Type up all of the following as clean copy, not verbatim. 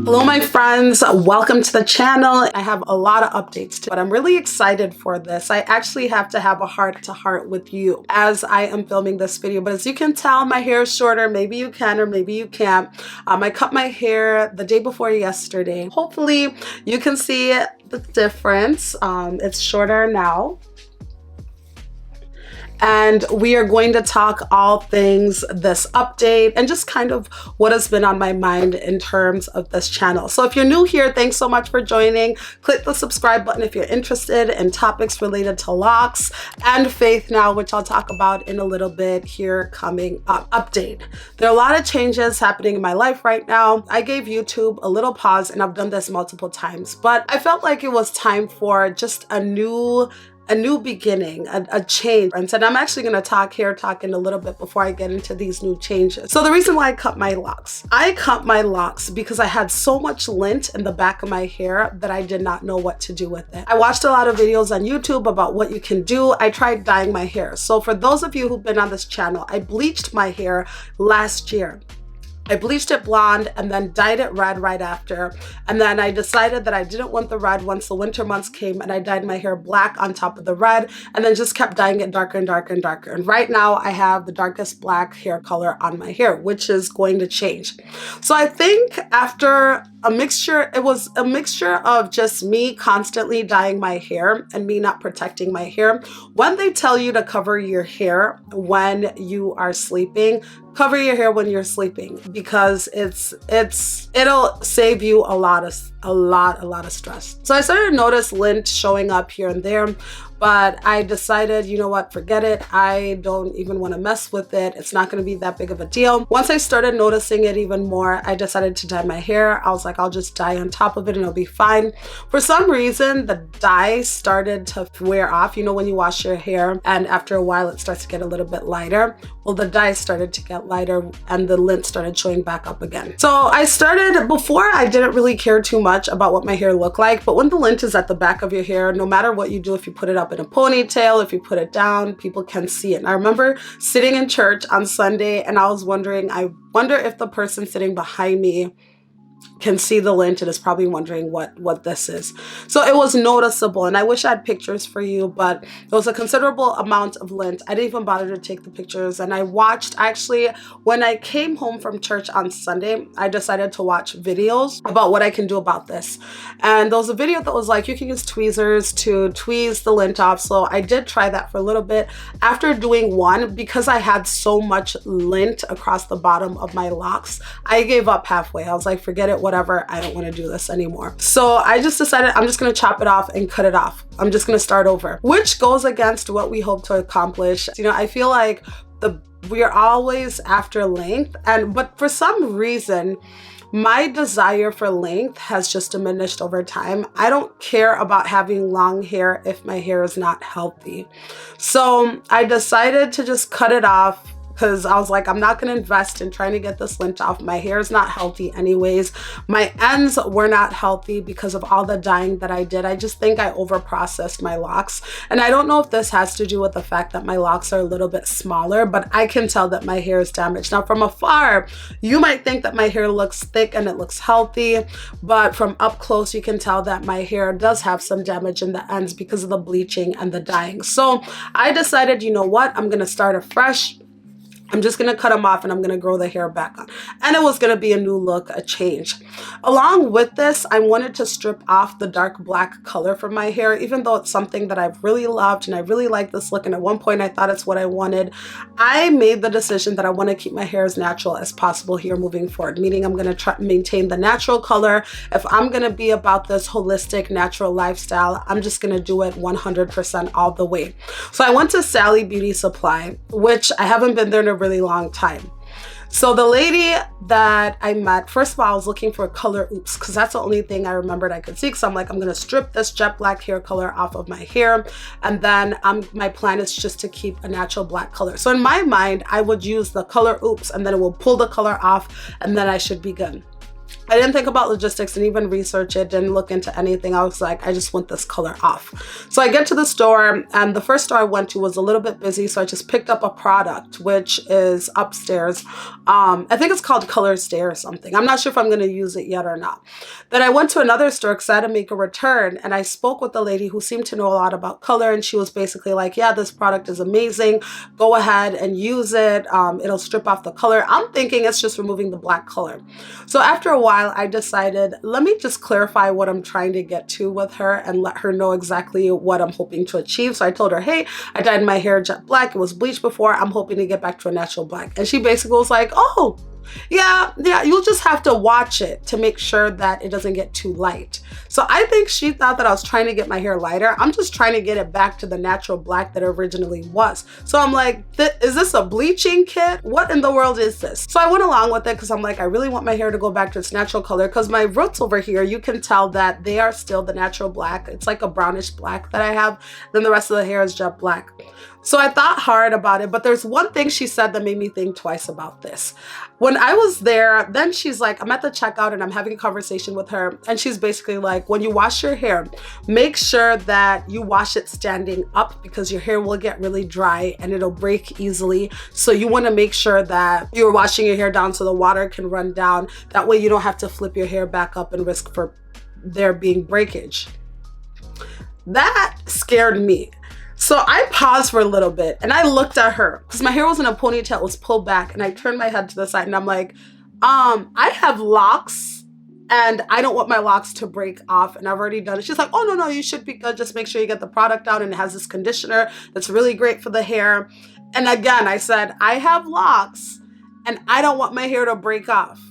Hello my friends, welcome to the channel. I have a lot of updates but I'm really excited for this. I actually have to have a heart-to-heart with you as I am filming this video, but as you can tell, my hair is shorter. Maybe you can or maybe you can't. I cut my hair the day before yesterday. Hopefully you can see the difference. It's shorter now. And we are going to talk all things this update and just kind of what has been on my mind in terms of this channel. So if you're new here, thanks so much for joining. Click the subscribe button if you're interested in topics related to locks and faith now, which I'll talk about in a little bit here coming up. Update. There are a lot of changes happening in my life right now. I gave YouTube a little pause and I've done this multiple times, but I felt like it was time for just a new beginning, a change. And so I'm actually going to hair talk in a little bit before I get into these new changes. So the reason why I cut my locks because I had so much lint in the back of my hair that I did not know what to do with it. I watched a lot of videos on YouTube about what you can do. I tried dyeing my hair. So for those of you who've been on this channel, I bleached my hair last year. I bleached it blonde and then dyed it red right after. And then I decided that I didn't want the red once the winter months came, and I dyed my hair black on top of the red and then just kept dyeing it darker and darker and darker. And right now I have the darkest black hair color on my hair, which is going to change. So I think after it was a mixture of just me constantly dyeing my hair and me not protecting my hair. When they tell you to cover your hair when you are sleeping, cover your hair when you're sleeping because it'll save you a lot of stress. So I started to notice lint showing up here and there, but I decided, you know what, forget it. I don't even want to mess with it. It's not going to be that big of a deal. Once I started noticing it even more, I decided to dye my hair. I was like, I'll just dye on top of it and it'll be fine. For some reason, the dye started to wear off. You know, when you wash your hair and after a while it starts to get a little bit lighter. Well, the dye started to get lighter and the lint started showing back up again. So I started, before I didn't really care too much about what my hair looked like, but when the lint is at the back of your hair, no matter what you do, if you put it up in a ponytail, if you put it down, people can see it. And I remember sitting in church on Sunday and I was wondering, I wonder if the person sitting behind me can see the lint and is probably wondering what this is. So it was noticeable, and I wish I had pictures for you, but there was a considerable amount of lint. I didn't even bother to take the pictures, and I watched, actually, when I came home from church on Sunday, I decided to watch videos about what I can do about this. And there was a video that was like, you can use tweezers to tweeze the lint off. So I did try that for a little bit. After doing one, because I had so much lint across the bottom of my locks, I gave up halfway. I was like, forget it, whatever, I don't want to do this anymore. So I just decided I'm just going to chop it off and cut it off. I'm just going to start over, which goes against what we hope to accomplish. You know, I feel like we are always after length, but for some reason, my desire for length has just diminished over time. I don't care about having long hair if my hair is not healthy. So I decided to just cut it off, because I was like, I'm not going to invest in trying to get this lint off. My hair is not healthy anyways. My ends were not healthy because of all the dyeing that I did. I just think I overprocessed my locks. And I don't know if this has to do with the fact that my locks are a little bit smaller, but I can tell that my hair is damaged. Now from afar, you might think that my hair looks thick and it looks healthy, but from up close, you can tell that my hair does have some damage in the ends because of the bleaching and the dyeing. So I decided, you know what, I'm going to start afresh. I'm just going to cut them off and I'm going to grow the hair back on. And it was going to be a new look, a change. Along with this, I wanted to strip off the dark black color from my hair, even though it's something that I've really loved and I really like this look. And at one point I thought it's what I wanted. I made the decision that I want to keep my hair as natural as possible here moving forward, meaning I'm going to try to maintain the natural color. If I'm going to be about this holistic natural lifestyle, I'm just going to do it 100% all the way. So I went to Sally Beauty Supply, which I haven't been there in a really long time. So the lady that I met, first of all, I was looking for a color oops, because that's the only thing I remembered I could see. So I'm like, I'm going to strip this jet black hair color off of my hair. And then my plan is just to keep a natural black color. So in my mind, I would use the color oops and then it will pull the color off and then I should be good. I didn't think about logistics, didn't even research it, didn't look into anything. I was like, I just want this color off. So I get to the store, and the first store I went to was a little bit busy, so I just picked up a product, which is upstairs. I think it's called Color Stay or something. I'm not sure if I'm going to use it yet or not. Then I went to another store because I had to make a return, and I spoke with the lady who seemed to know a lot about color, and she was basically like, yeah, this product is amazing. Go ahead and use it. It'll strip off the color. I'm thinking it's just removing the black color. So after a while, I decided, let me just clarify what I'm trying to get to with her and let her know exactly what I'm hoping to achieve. So I told her, hey, I dyed my hair jet black. It was bleached before. I'm hoping to get back to a natural black. And she basically was like, oh, yeah, you'll just have to watch it to make sure that it doesn't get too light. So I think she thought that I was trying to get my hair lighter. I'm just trying to get it back to the natural black that it originally was. So I'm like, is this a bleaching kit? What in the world is this? So I went along with it because I'm like, I really want my hair to go back to its natural color, because my roots over here, you can tell that they are still the natural black. It's like a brownish black that I have. Then the rest of the hair is jet black. So I thought hard about it, but there's one thing she said that made me think twice about this. When I was there, then she's like, I'm at the checkout and I'm having a conversation with her, and she's basically like, when you wash your hair, make sure that you wash it standing up, because your hair will get really dry and it'll break easily. So you want to make sure that you're washing your hair down so the water can run down. That way you don't have to flip your hair back up and risk for there being breakage. That scared me. So I paused for a little bit and I looked at her because my hair was in a ponytail, it was pulled back, and I turned my head to the side and I'm like, I have locks and I don't want my locks to break off, and I've already done it. She's like, oh, no, you should be good. Just make sure you get the product out, and it has this conditioner that's really great for the hair. And again, I said, I have locks and I don't want my hair to break off.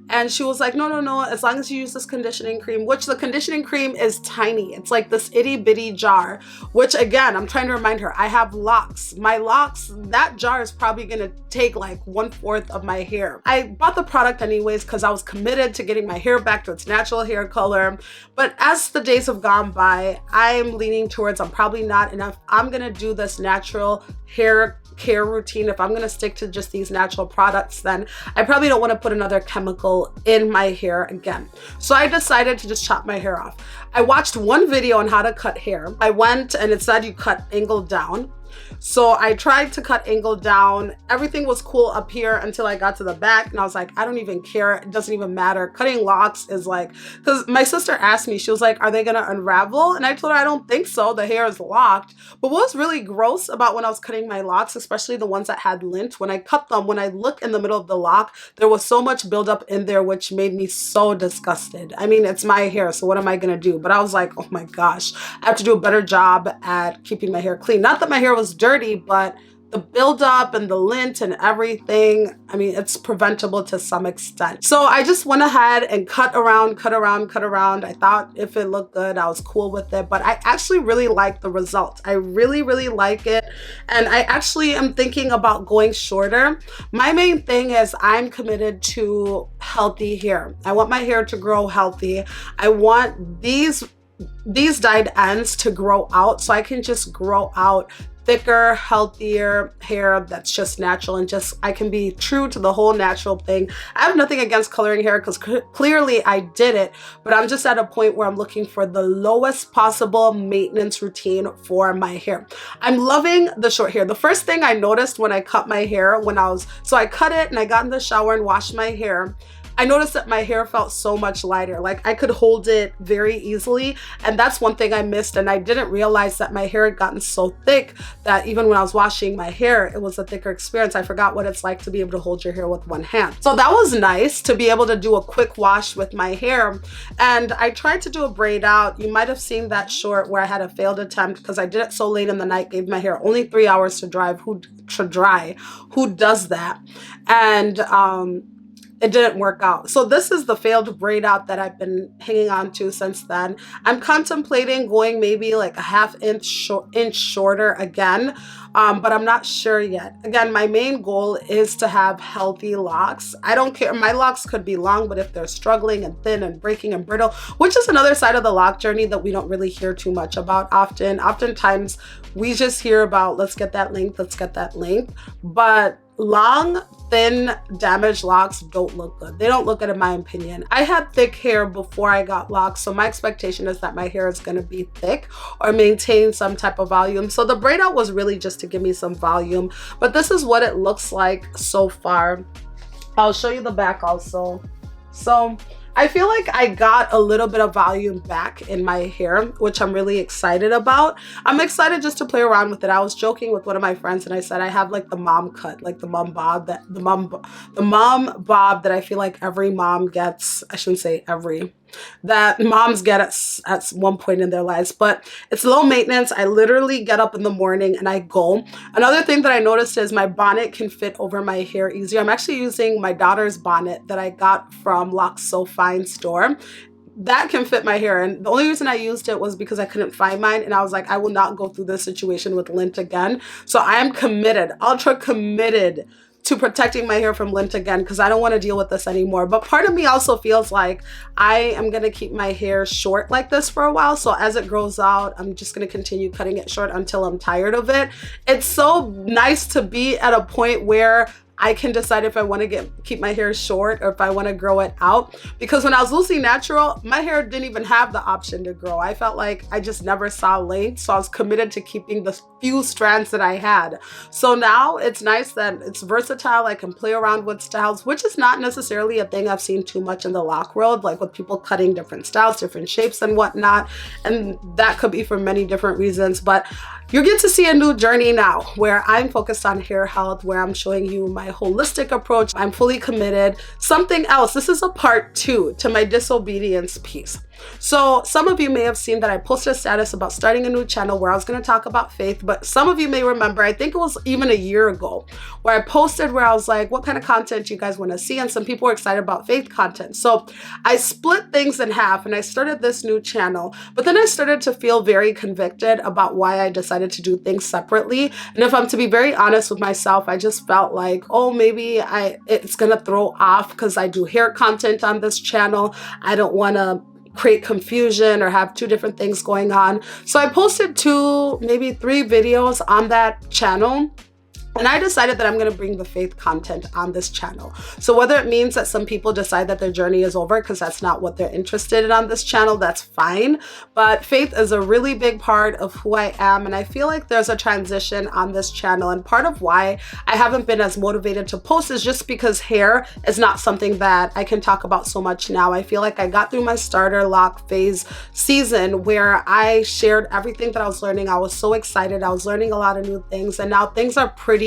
And she was like, no, as long as you use this conditioning cream, which the conditioning cream is tiny. It's like this itty bitty jar, which again, I'm trying to remind her, I have locks. My locks, that jar is probably gonna take like 1/4 of my hair. I bought the product anyways because I was committed to getting my hair back to its natural hair color. But as the days have gone by, I'm leaning towards, I'm probably not enough. I'm gonna do this natural hair care routine. If I'm going to stick to just these natural products, then I probably don't want to put another chemical in my hair again. So I decided to just chop my hair off. I watched one video on how to cut hair. I went and it said you cut angle down. So I tried to cut angle down. Everything was cool up here until I got to the back, and I was like, I don't even care. It doesn't even matter. Cutting locks is like, because my sister asked me, she was like, are they gonna unravel? And I told her, I don't think so. The hair is locked. But what was really gross about when I was cutting my locks, especially the ones that had lint, when I cut them, when I looked in the middle of the lock, there was so much buildup in there, which made me so disgusted. I mean, it's my hair, so what am I gonna do? But I was like, oh my gosh, I have to do a better job at keeping my hair clean. Not that my hair was dirty, but the buildup and the lint and everything, I mean, it's preventable to some extent. So I just went ahead and cut around. I thought if it looked good, I was cool with it, but I actually really like the result. I really like it. And I actually am thinking about going shorter. My main thing is I'm committed to healthy hair. I want my hair to grow healthy. I want these dyed ends to grow out so I can just grow out thicker, healthier hair that's just natural, and just I can be true to the whole natural thing. I have nothing against coloring hair because clearly I did it, but I'm just at a point where I'm looking for the lowest possible maintenance routine for my hair. I'm loving the short hair. The first thing I noticed when I cut my hair, so I cut it and I got in the shower and washed my hair, I noticed that my hair felt so much lighter. Like I could hold it very easily. And that's one thing I missed. And I didn't realize that my hair had gotten so thick that even when I was washing my hair, it was a thicker experience. I forgot what it's like to be able to hold your hair with one hand. So that was nice to be able to do a quick wash with my hair. And I tried to do a braid out. You might have seen that short where I had a failed attempt because I did it so late in the night, gave my hair only 3 hours to dry. Who does that? And it didn't work out. So this is the failed braid out that I've been hanging on to since then. I'm contemplating going maybe like a ½ inch shorter again, but I'm not sure yet. Again, my main goal is to have healthy locks. I don't care. My locks could be long, but if they're struggling and thin and breaking and brittle, which is another side of the lock journey that we don't really hear too much about often. Oftentimes we just hear about, let's get that length, but long, thin, damaged locks don't look good. They don't look good in my opinion. I had thick hair before I got locks, so my expectation is that my hair is going to be thick or maintain some type of volume. So the braid out was really just to give me some volume, but this is what it looks like so far. I'll show you the back also. So I feel like I got a little bit of volume back in my hair, which I'm really excited about. I'm excited just to play around with it. I was joking with one of my friends and I said I have like the mom cut, like the mom bob that the mom bob that I feel like every mom gets. I shouldn't say every, that moms get at one point in their lives, but it's low maintenance. I literally get up in the morning and I go. Another thing that I noticed is my bonnet can fit over my hair easier. I'm actually using my daughter's bonnet that I got from Locs So Fine store. That can fit my hair, and the only reason I used it was because I couldn't find mine, and I was like, I will not go through this situation with lint again. So I am committed, ultra committed to protecting my hair from lint again, because I don't want to deal with this anymore. But part of me also feels like I am going to keep my hair short like this for a while. So as it grows out, I'm just going to continue cutting it short until I'm tired of it. It's so nice to be at a point where I can decide if I want to keep my hair short or if I want to grow it out. Because when I was Lucy Natural, my hair didn't even have the option to grow. I felt like I just never saw length, so I was committed to keeping the few strands that I had. So now it's nice that it's versatile. I can play around with styles, which is not necessarily a thing I've seen too much in the lock world, like with people cutting different styles, different shapes and whatnot. And that could be for many different reasons, but you get to see a new journey now where I'm focused on hair health, where I'm showing you my holistic approach. I'm fully committed. Something else, this is a part 2 to my disobedience piece. So some of you may have seen that I posted a status about starting a new channel where I was going to talk about faith, but some of you may remember, I think it was even a year ago, where I posted where I was like, what kind of content you guys want to see? And some people were excited about faith content. So I split things in half and I started this new channel, but then I started to feel very convicted about why I decided to do things separately. And if I'm to be very honest with myself, I just felt like, oh, maybe it's going to throw off because I do hair content on this channel. I don't want to create confusion or have 2 different things going on. So I posted 2, maybe 3 videos on that channel. And I decided that I'm going to bring the faith content on this channel. So whether it means that some people decide that their journey is over because that's not what they're interested in on this channel, that's fine. But faith is a really big part of who I am. And I feel like there's a transition on this channel. And part of why I haven't been as motivated to post is just because hair is not something that I can talk about so much now. I feel like I got through my starter lock phase season where I shared everything that I was learning. I was so excited. I was learning a lot of new things. And now things are pretty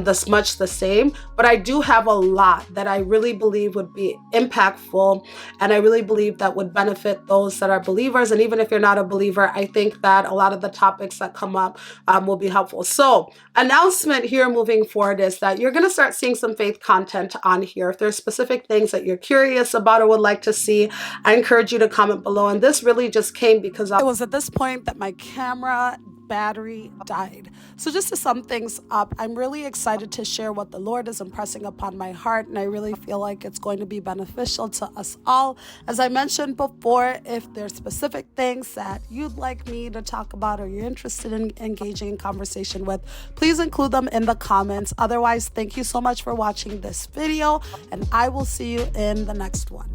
this much the same, but I do have a lot that I really believe would be impactful, and I really believe that would benefit those that are believers. And even if you're not a believer, I think that a lot of the topics that come up will be helpful. So announcement here moving forward is that you're going to start seeing some faith content on here. If there's specific things that you're curious about or would like to see, I encourage you to comment below. And this really just came because it was at this point that my camera battery died. So just to sum things up, I'm really excited to share what the Lord is impressing upon my heart, and I really feel like it's going to be beneficial to us all. As I mentioned before, if there's specific things that you'd like me to talk about or you're interested in engaging in conversation with, please include them in the comments. Otherwise, thank you so much for watching this video, and I will see you in the next one.